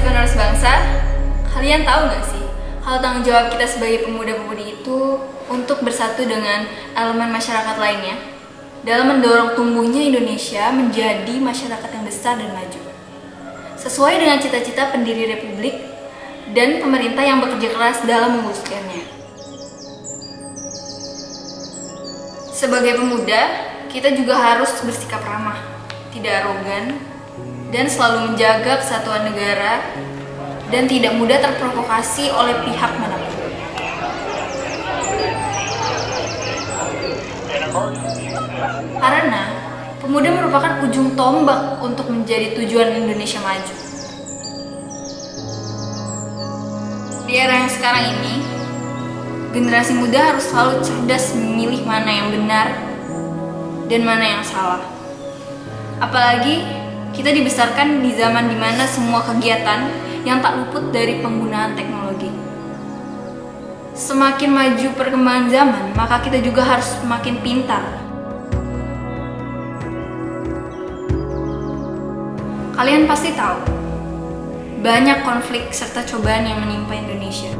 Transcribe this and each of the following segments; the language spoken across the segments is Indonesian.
penerus bangsa, kalian tahu nggak sih hal tanggung jawab kita sebagai pemuda-pemudi itu untuk bersatu dengan elemen masyarakat lainnya dalam mendorong tumbuhnya Indonesia menjadi masyarakat yang besar dan maju, sesuai dengan cita-cita pendiri Republik dan pemerintah yang bekerja keras dalam mewujudkannya. Sebagai pemuda, kita juga harus bersikap ramah, tidak arogan, dan selalu menjaga kesatuan negara dan tidak mudah terprovokasi oleh pihak manapun. Karena pemuda merupakan ujung tombak untuk menjadi tujuan Indonesia maju. Di era yang sekarang ini, generasi muda harus selalu cerdas memilih mana yang benar dan mana yang salah. Apalagi kita dibesarkan di zaman dimana semua kegiatan yang tak luput dari penggunaan teknologi. Semakin maju perkembangan zaman, maka kita juga harus semakin pintar. Kalian pasti tahu, banyak konflik serta cobaan yang menimpa Indonesia.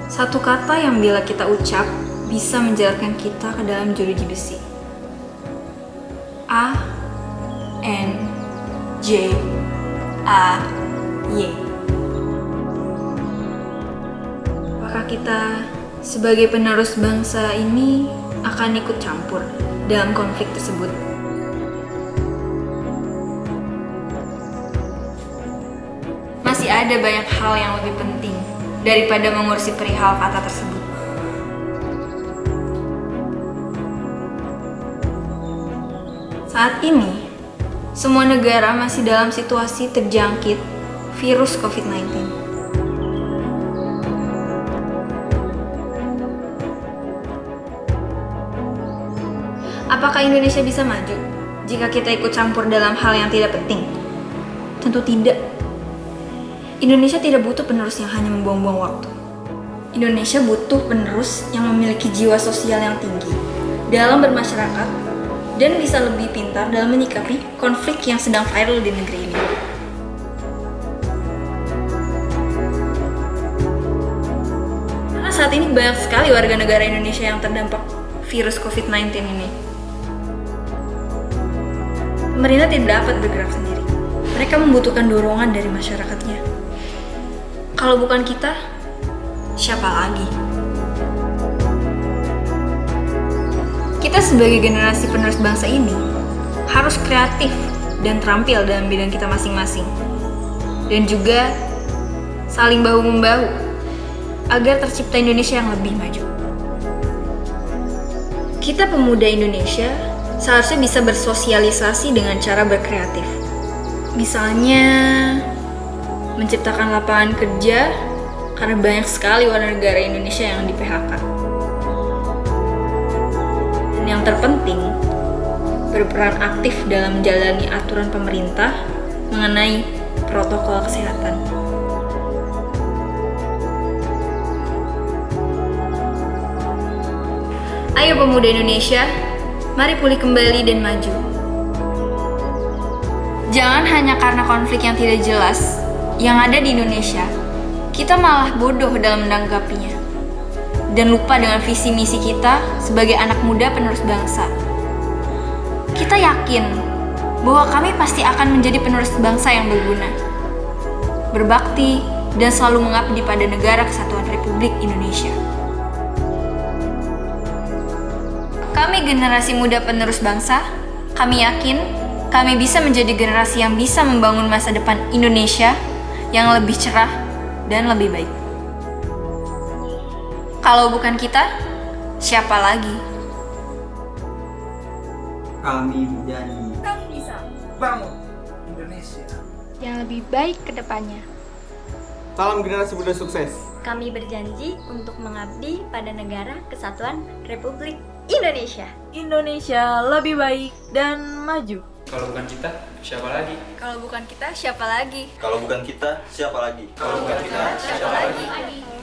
Satu kata yang bila kita ucap bisa menjeratkan kita ke dalam jeruji besi. A-N-J-A-Y. Apakah kita sebagai penerus bangsa ini akan ikut campur dalam konflik tersebut? Masih ada banyak hal yang lebih penting daripada mengurusi perihal kata tersebut. Saat ini, semua negara masih dalam situasi terjangkit virus COVID-19. Apakah Indonesia bisa maju jika kita ikut campur dalam hal yang tidak penting? Tentu tidak. Indonesia tidak butuh penerus yang hanya membuang-buang waktu. Indonesia butuh penerus yang memiliki jiwa sosial yang tinggi dalam bermasyarakat dan bisa lebih pintar dalam menyikapi konflik yang sedang viral di negeri ini. Karena saat ini banyak sekali warga negara Indonesia yang terdampak virus COVID-19 ini. Pemerintah tidak dapat bergerak sendiri. Mereka membutuhkan dorongan dari masyarakatnya. Kalau bukan kita, siapa lagi? Kita sebagai generasi penerus bangsa ini harus kreatif dan terampil dalam bidang kita masing-masing. Dan juga saling bahu-membahu agar tercipta Indonesia yang lebih maju. Kita pemuda Indonesia seharusnya bisa bersosialisasi dengan cara berkreatif. Misalnya menciptakan lapangan kerja karena banyak sekali warga negara Indonesia yang di-PHK. Yang terpenting, berperan aktif dalam menjalani aturan pemerintah mengenai protokol kesehatan. Ayo pemuda Indonesia, mari pulih kembali dan maju. Jangan hanya karena konflik yang tidak jelas yang ada di Indonesia, kita malah bodoh dalam menanggapinya. Dan lupa dengan visi misi kita sebagai anak muda penerus bangsa. Kita yakin bahwa kami pasti akan menjadi penerus bangsa yang berguna, berbakti, dan selalu mengabdi pada negara kesatuan Republik Indonesia. Kami generasi muda penerus bangsa, kami yakin kami bisa menjadi generasi yang bisa membangun masa depan Indonesia yang lebih cerah dan lebih baik. Kalau bukan kita, siapa lagi? Kami berjanji. Kami bisa bangun Indonesia yang lebih baik ke depannya. Salam generasi muda sukses. Kami berjanji untuk mengabdi pada negara kesatuan Republik Indonesia. Indonesia lebih baik dan maju. Kalau bukan kita, siapa lagi? Kalau bukan kita, siapa lagi? Kalau bukan kita, siapa lagi? Kalau bukan kita, siapa lagi?